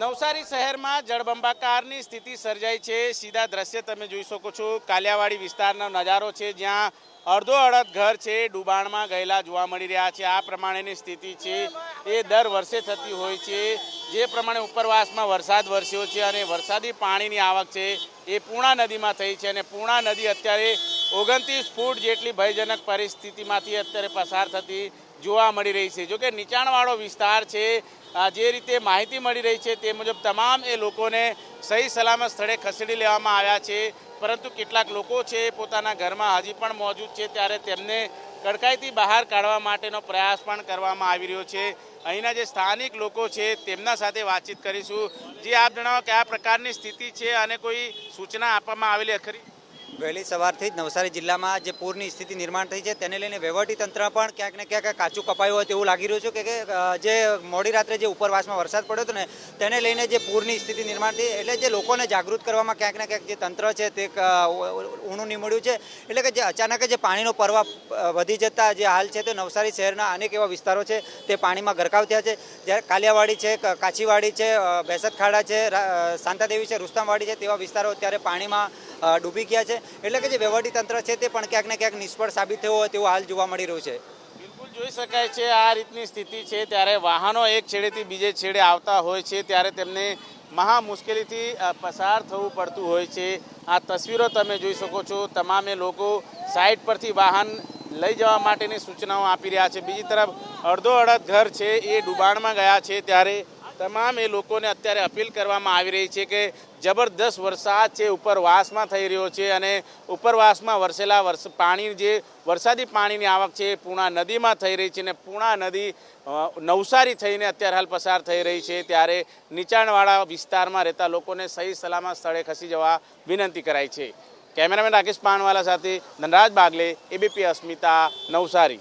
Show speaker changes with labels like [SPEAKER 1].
[SPEAKER 1] નવસારી શહેરમાં જળબંબાકારની સ્થિતિ સર્જાઈ છે। સીધા દ્રશ્ય તમે જોઈ શકો છો। કાલિયાવાડી વિસ્તારનો નજારો છે, જ્યાં અડધો અડધ ઘર છે ડૂબાણમાં ગયેલા જોવા મળી રહ્યા છે। આ પ્રમાણેની સ્થિતિ છે એ દર વર્ષે થતી હોય છે। જે પ્રમાણે ઉપરવાસમાં વરસાદ વરસ્યો છે અને વરસાદી પાણીની આવક છે એ પૂર્ણા નદીમાં થઈ છે અને પૂર્ણા નદી અત્યારે 29 ફૂટ જેટલી ભયજનક પરિસ્થિતિમાંથી અત્યારે પસાર થતી જોવા મળી રહી છે। જોકે નીચાણવાળો વિસ્તાર છે, જે રીતે માહિતી મળી રહી છે તે મુજબ તમામ એ લોકોને સહી સલામત સ્થળે ખસેડી લેવામાં આવ્યા છે, પરંતુ કેટલાક લોકો છે પોતાના ઘરમાં હજી પણ મોજૂદ છે, ત્યારે તેમને કડકાઈથી બહાર કાઢવા માટેનો પ્રયાસ પણ કરવામાં આવી રહ્યો છે। અહીંના જે સ્થાનિક લોકો છે તેમના સાથે વાતચીત કરીશું। જે આપ જણાવો કે આ પ્રકારની સ્થિતિ છે અને કોઈ સૂચના આપવામાં આવેલી ખરી?
[SPEAKER 2] વહેલી સવારથી જ નવસારી જિલ્લામાં જે પૂરની સ્થિતિ નિર્માણ થઈ છે તેને લઈને વહીવટીતંત્ર પણ ક્યાંક ને ક્યાંક કાચું કપાયું હોય તેવું લાગી રહ્યું છે કે જે મોડી રાત્રે જે ઉપરવાસમાં વરસાદ પડ્યો હતો ને તેને લઈને જે પૂરની સ્થિતિ નિર્માણ થઈ, એટલે જે લોકોને જાગૃત કરવામાં ક્યાંક ને ક્યાંક જે તંત્ર છે તે ઊણું નીમળ્યું છે। એટલે કે જે અચાનક જે પાણીનો પ્રવાહ વધી જતા જે હાલ છે તે નવસારી શહેરના અનેક એવા વિસ્તારો છે તે પાણીમાં ગરકાવ થયા છે। જ્યારે કાલિયાવાડી છે, કાચીવાડી છે, બેસત ખાડા છે, શાંતાદેવી છે, રુસ્તમવાડી છે તેવા વિસ્તારો અત્યારે પાણીમાં ડૂબી ગયા છે। એટલે કે જે વહીવટીતંત્ર છે તે પણ ક્યાંક ને ક્યાંક નિષ્ફળ સાબિત થયો હોય તેવું હાલ જોવા મળી રહ્યું છે।
[SPEAKER 1] બિલકુલ જોઈ શકાય છે આ રીતની સ્થિતિ છે, ત્યારે વાહનો એક છેડેથી બીજે છેડે આવતા હોય છે ત્યારે તેમને મહા મુશ્કેલીથી પસાર થવું પડતું હોય છે। આ તસવીરો તમે જોઈ શકો છો। તમામે લોકો સાઈડ પરથી વાહન લઈ જવા માટેની સૂચનાઓ આપી રહ્યા છે। બીજી તરફ અડધો અડધ ઘર છે એ ડૂબાણમાં ગયા છે, ત્યારે તમામ એ લોકોને અત્યારે અપીલ કરવામાં આવી રહી છે કે જબરદસ્ત વરસાદ છે ઉપરવાસમાં થઈ રહ્યો છે અને ઉપરવાસમાં વરસેલા પાણી જે વરસાદી પાણીની આવક છે એ પૂર્ણા નદીમાં થઈ રહી છે અને પૂર્ણા નદી નવસારી થઈને અત્યારે હાલ પસાર થઈ રહી છે, ત્યારે નીચાણવાળા વિસ્તારમાં રહેતા લોકોને સહી સલામત સ્થળે ખસી જવા વિનંતી કરાઈ છે। કેમેરામેન રાકેશ પાનવાલા સાથે ધનરાજ બાગલે, એબીપી અસ્મિતા, નવસારી।